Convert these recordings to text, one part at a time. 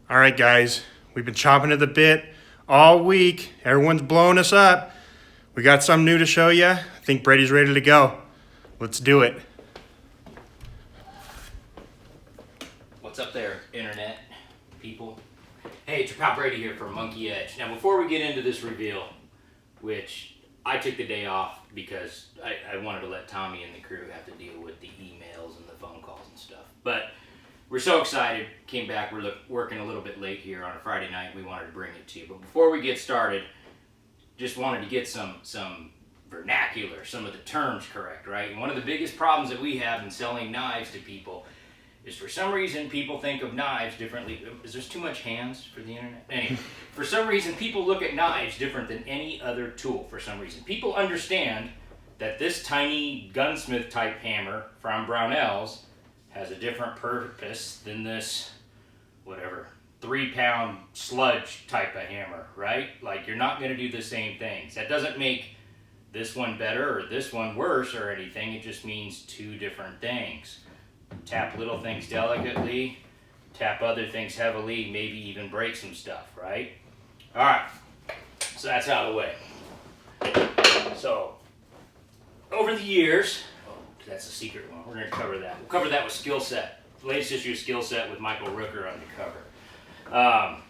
All right, guys, we've been chopping at the bit all week. Everyone's blowing us up. We got something new to show you. I think Brady's ready to go. Let's do it. What's up there, internet people? Hey, it's your pal Brady here from Monkey Edge. Now, before we get into this reveal, which I took the day off because I wanted to let Tommy and the crew have to deal with the emails and the phone calls and stuff. But we're so excited. Came back. We're working a little bit late here on a Friday night. We wanted to bring it to you. But before we get started, just wanted to get some vernacular, some of the terms correct, right? And one of the biggest problems that we have in selling knives to people is for some reason people think of knives differently. Is there too much hands for the internet? Anyway, for some reason people look at knives different than any other tool for some reason. People understand that this tiny gunsmith type hammer from Brownells has a different purpose than this, whatever, 3-pound sludge type of hammer, right? Like, you're not going to do the same things. That doesn't make this one better or this one worse or anything. It just means two different things. Tap little things delicately, tap other things heavily, maybe even break some stuff, right? All right, so that's out of the way. So, over the years, that's a secret one. We're going to cover that. We'll cover that with Skill Set. Latest issue of Skill Set with Michael Rooker on the cover.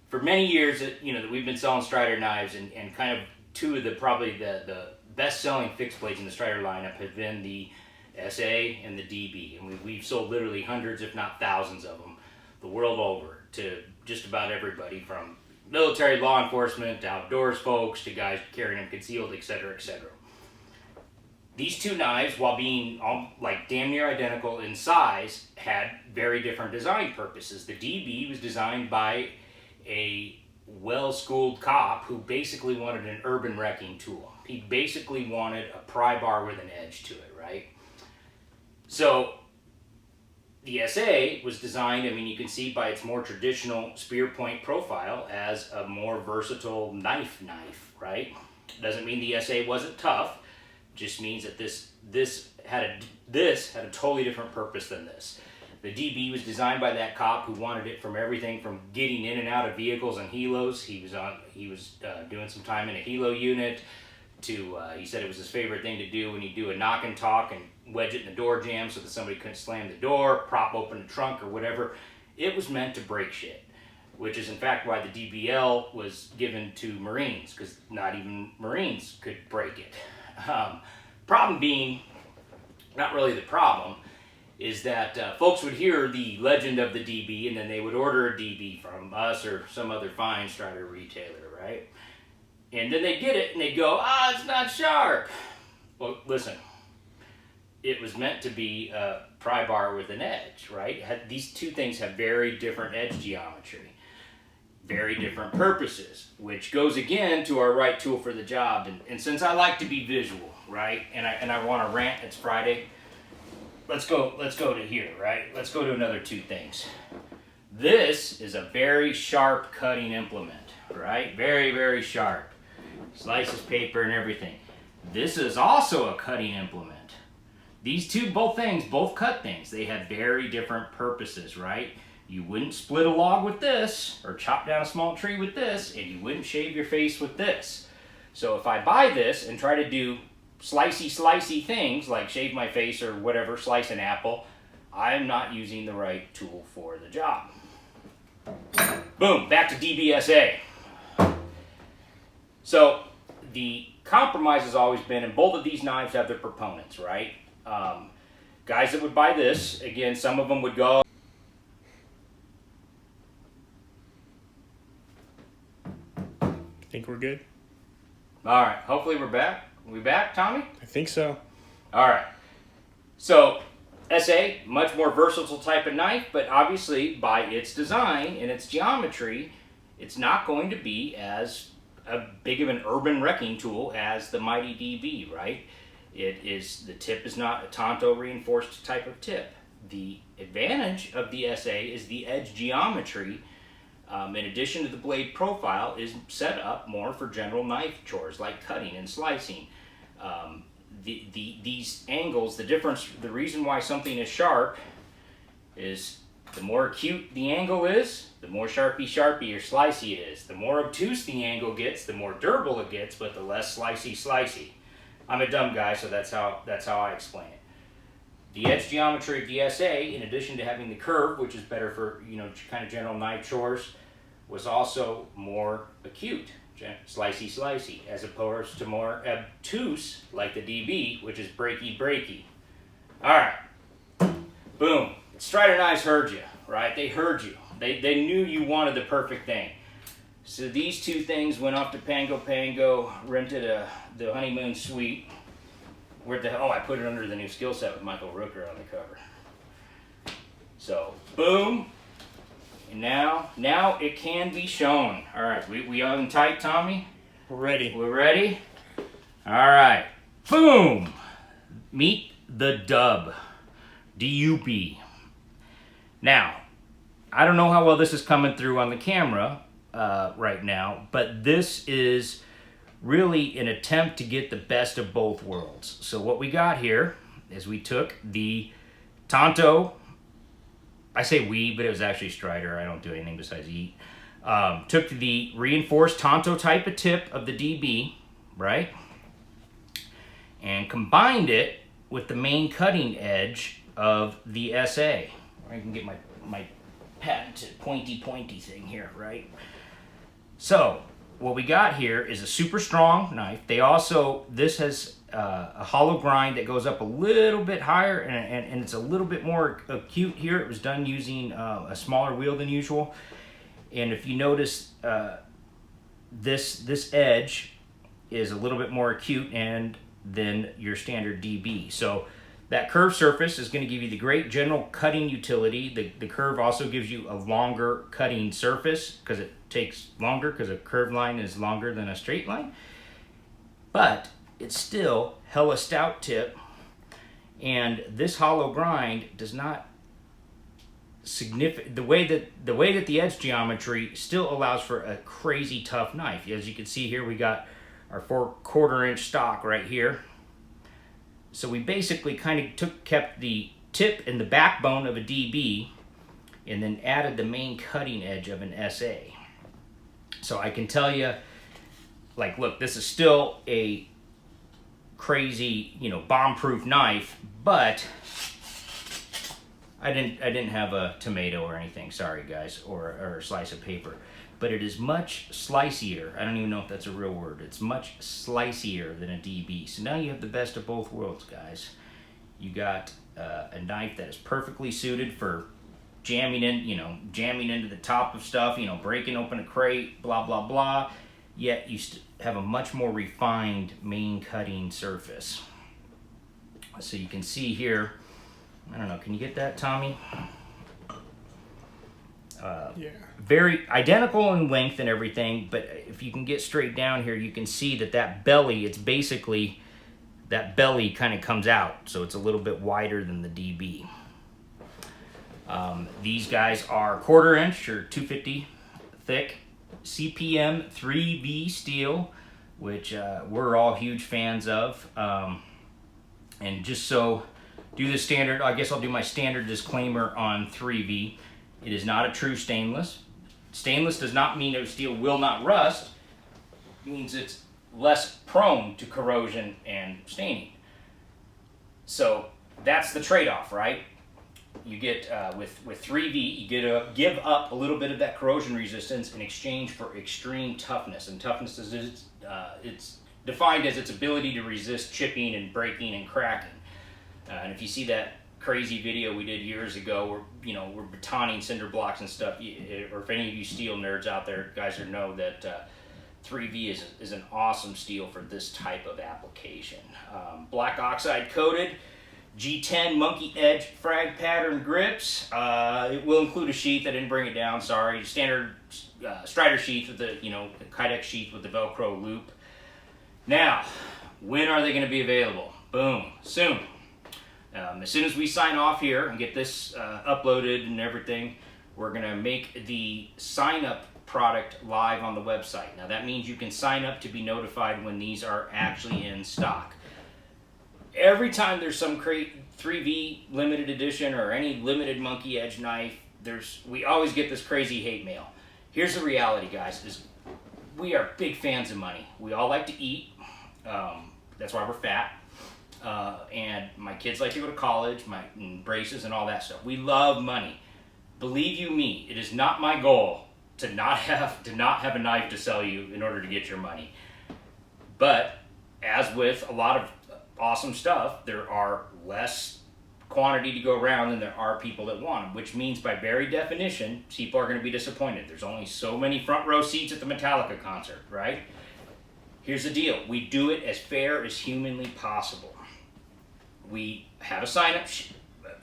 For many years, that we've been selling Strider knives, and kind of two of the best-selling fixed blades in the Strider lineup have been the SA and the DB, and we've sold literally hundreds, if not thousands, of them the world over to just about everybody, from military, law enforcement, to outdoors folks, to guys carrying them concealed, etc., etc. These two knives, while being like damn near identical in size, had very different design purposes. The DB was designed by a well-schooled cop who basically wanted an urban wrecking tool. He basically wanted a pry bar with an edge to it, right? So the SA was designed, you can see by its more traditional spear point profile, as a more versatile knife, right? Doesn't mean the SA wasn't tough. Just means that this had a totally different purpose than this. The DB was designed by that cop who wanted it from everything from getting in and out of vehicles and helos. He was doing some time in a helo unit. He said it was his favorite thing to do when you do a knock and talk and wedge it in the door jamb so that somebody couldn't slam the door, prop open the trunk or whatever. It was meant to break shit, which is in fact why the DBL was given to Marines, because not even Marines could break it. Problem being, not really the problem, is that folks would hear the legend of the DB and then they would order a DB from us or some other fine Strider retailer, right? And then they'd get it and they'd go, it's not sharp. Well, listen, it was meant to be a pry bar with an edge, right? These two things have very different edge geometry, very different purposes, which goes again to our right tool for the job. And since I like to be visual, right, and I want to rant, it's Friday, let's go to here, right? Let's go to another two things. This is a very sharp cutting implement, right? Very, very sharp. Slices paper and everything. This is also a cutting implement. These two, both cut things. They have very different purposes, right? You wouldn't split a log with this, or chop down a small tree with this, and you wouldn't shave your face with this. So if I buy this and try to do slicey things, like shave my face or whatever, slice an apple, I'm not using the right tool for the job. Boom, back to DBSA. So the compromise has always been, and both of these knives have their proponents, right? Guys that would buy this, again, some of them would go, Think we're good? all right, hopefully we're back. Are we back, Tommy? I think so. All right. So, SA, much more versatile type of knife, but obviously by its design and its geometry, it's not going to be as big of an urban wrecking tool as the mighty DB, right? The tip is not a Tonto reinforced type of tip. The advantage of the SA is the edge geometry, in addition to the blade profile, is set up more for general knife chores like cutting and slicing. These angles, the reason why something is sharp is The more acute the angle is, the more sharpy or slicey it is. The more obtuse the angle gets, the more durable it gets, but the less slicey. I'm a dumb guy, so that's how I explain it. The edge geometry of the SA, in addition to having the curve, which is better for, you know, kind of general knife chores, was also more acute, slicey, as opposed to more obtuse, like the DB, which is breaky. All right, boom. Strider Knives heard you, right? They heard you. They knew you wanted the perfect thing. So these two things went off to Pango, rented the honeymoon suite. Where the hell? Oh, I put it under the new skill set with Michael Rooker on the cover. So, boom. And now it can be shown. All right, we on tight, Tommy? We're ready. We're ready? All right. Boom. Meet the dub. DUB. Now, I don't know how well this is coming through on the camera right now, but this is really an attempt to get the best of both worlds. So what we got here is we took the Tonto, I say we, but it was actually Strider. I don't do anything besides eat. Took the reinforced Tonto type of tip of the DB, right? And combined it with the main cutting edge of the SA. I can get my patented pointy thing here, right? So what we got here is a super strong knife. This has a hollow grind that goes up a little bit higher, and it's a little bit more acute here. It was done using a smaller wheel than usual. And if you notice, this edge is a little bit more acute than your standard DB. So that curved surface is going to give you the great general cutting utility. The curve also gives you a longer cutting surface because it takes longer, because a curved line is longer than a straight line. But it's still hella stout tip, and this hollow grind does not the way that the edge geometry still allows for a crazy tough knife. As you can see here, we got our 4/4 inch stock right here. So we basically kind of kept the tip and the backbone of a DB and then added the main cutting edge of an SA. So I can tell you, like, look, this is still a crazy, you know, bomb-proof knife, but I didn't have a tomato or anything, sorry guys, or a slice of paper. But it is much slicier. I don't even know if that's a real word. It's much slicier than a DB. So now you have the best of both worlds, guys. You got a knife that is perfectly suited for jamming into the top of stuff, you know, breaking open a crate, blah, blah, blah. Yet you have a much more refined main cutting surface. So you can see here, I don't know, can you get that, Tommy? Yeah. Very identical in length and everything, but if you can get straight down here, you can see that belly, it's basically, that belly kind of comes out, so it's a little bit wider than the DB. These guys are 1/4 inch or 250 thick CPM 3V steel, which we're all huge fans of. And just so, do the standard, I guess I'll do my standard disclaimer on 3V. It is not a true stainless. Stainless does not mean that steel will not rust. It means it's less prone to corrosion and staining. So that's the trade-off, right? You get, with 3V, you get to give up a little bit of that corrosion resistance in exchange for extreme toughness. And toughness is, it's defined as its ability to resist chipping and breaking and cracking. And if you see that crazy video we did years ago where, you know, we're batoning cinder blocks and stuff, or if any of you steel nerds out there, guys would know that 3V is an awesome steel for this type of application. Black oxide coated, G10 monkey edge frag pattern grips. It will include a sheath. I didn't bring it down, sorry. Standard Strider sheath with the, you know, the Kydex sheath with the Velcro loop. Now, when are they going to be available? Boom, soon. As soon as we sign off here and get this uploaded and everything, we're going to make the sign-up product live on the website. Now that means you can sign up to be notified when these are actually in stock. Every time there's some 3V limited edition or any limited monkey edge knife, we always get this crazy hate mail. Here's the reality, guys, is we are big fans of money. We all like to eat. That's why we're fat. And my kids like to go to college, and braces and all that stuff. We love money. Believe you me, it is not my goal to not have a knife to sell you in order to get your money. But as with a lot of awesome stuff, there are less quantity to go around than there are people that want them, which means by very definition, people are going to be disappointed. There's only so many front row seats at the Metallica concert, right? Here's the deal. We do it as fair as humanly possible. We have a sign-up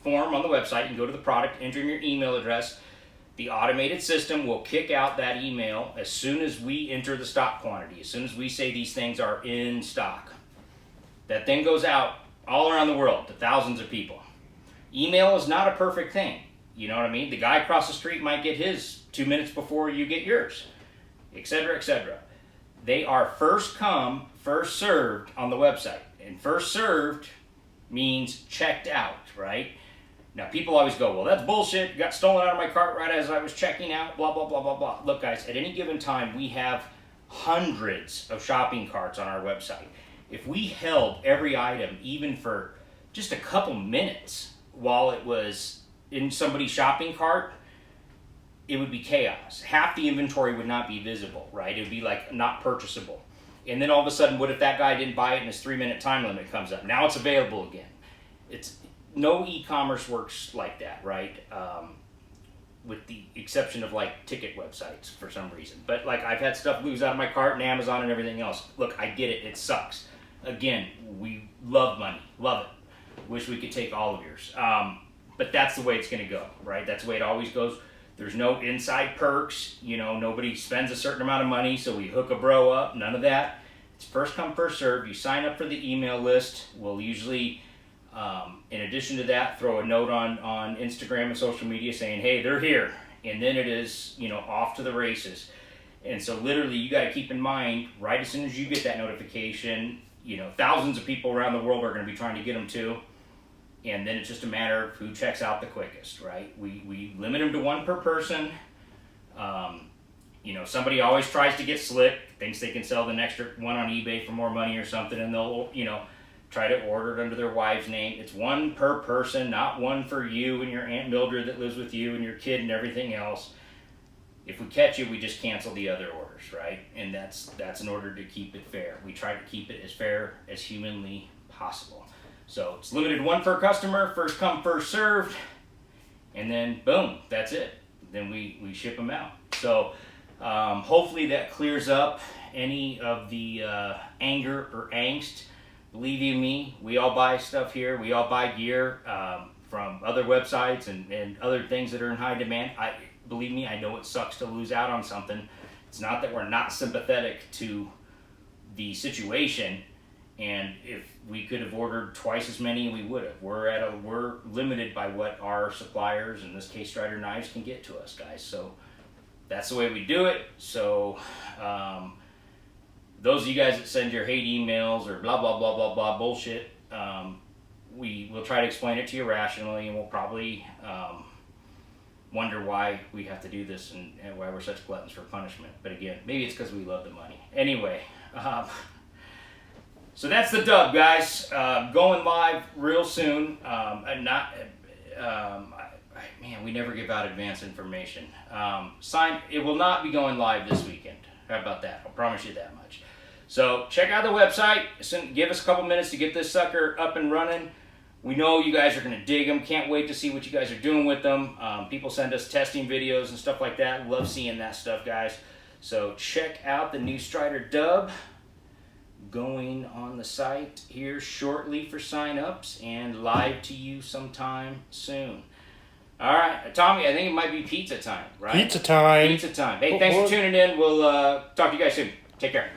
form on the website. You can go to the product, enter in your email address. The automated system will kick out that email as soon as we enter the stock quantity, as soon as we say these things are in stock. That then goes out all around the world to thousands of people. Email is not a perfect thing. You know what I mean? The guy across the street might get his 2 minutes before you get yours, etc., etc. They are first come, first served on the website. And first served means checked out, right? Now, people always go, well, that's bullshit. Got stolen out of my cart right as I was checking out, blah, blah, blah, blah, blah. Look, guys, at any given time, we have hundreds of shopping carts on our website. If we held every item, even for just a couple minutes while it was in somebody's shopping cart, it would be chaos. Half the inventory would not be visible, right? It would be like not purchasable. And then all of a sudden, what if that guy didn't buy it and his 3-minute time limit comes up? Now it's available again. No e-commerce works like that, right? With the exception of like ticket websites for some reason. But like I've had stuff lose out of my cart and Amazon and everything else. Look, I get it. It sucks. Again, we love money. Love it. Wish we could take all of yours. But that's the way it's going to go, right? That's the way it always goes. There's no inside perks. You know, nobody spends a certain amount of money, so we hook a bro up. None of that. It's first come, first serve. You sign up for the email list. We'll usually, in addition to that, throw a note on Instagram and social media saying, hey, they're here. And then it is, you know, off to the races. And so literally you got to keep in mind, right as soon as you get that notification, you know, thousands of people around the world are going to be trying to get them too. And then it's just a matter of who checks out the quickest, right? We limit them to one per person. You know, somebody always tries to get slick, thinks they can sell the next one on eBay for more money or something, and they'll, you know, try to order it under their wife's name. It's one per person, not one for you and your Aunt Mildred that lives with you and your kid and everything else. If we catch you, we just cancel the other orders, right? And that's in order to keep it fair. We try to keep it as fair as humanly possible. So it's limited one per customer, first come, first served, and then boom, that's it. Then we ship them out. So hopefully that clears up any of the anger or angst. Believe you me, we all buy stuff here. We all buy gear from other websites and other things that are in high demand. Believe me, I know it sucks to lose out on something. It's not that we're not sympathetic to the situation. And if we could have ordered twice as many, we would have. We're limited by what our suppliers, in this case Strider Knives, can get to us, guys. So that's the way we do it. So those of you guys that send your hate emails or blah, blah, blah, blah, blah bullshit, we will try to explain it to you rationally, and we'll probably wonder why we have to do this and why we're such gluttons for punishment. But again, maybe it's because we love the money. Anyway, so that's the dub, guys. Going live real soon. Man, we never give out advance information. It will not be going live this weekend. How about that? I'll promise you that much. So check out the website. Give us a couple minutes to get this sucker up and running. We know you guys are going to dig them. Can't wait to see what you guys are doing with them. People send us testing videos and stuff like that. Love seeing that stuff, guys. So check out the new Strider dub going on the site here shortly for sign-ups and live to you sometime soon. All right, Tommy, I think it might be pizza time, right? Pizza time. Pizza time. Hey, thanks for tuning in. We'll talk to you guys soon. Take care.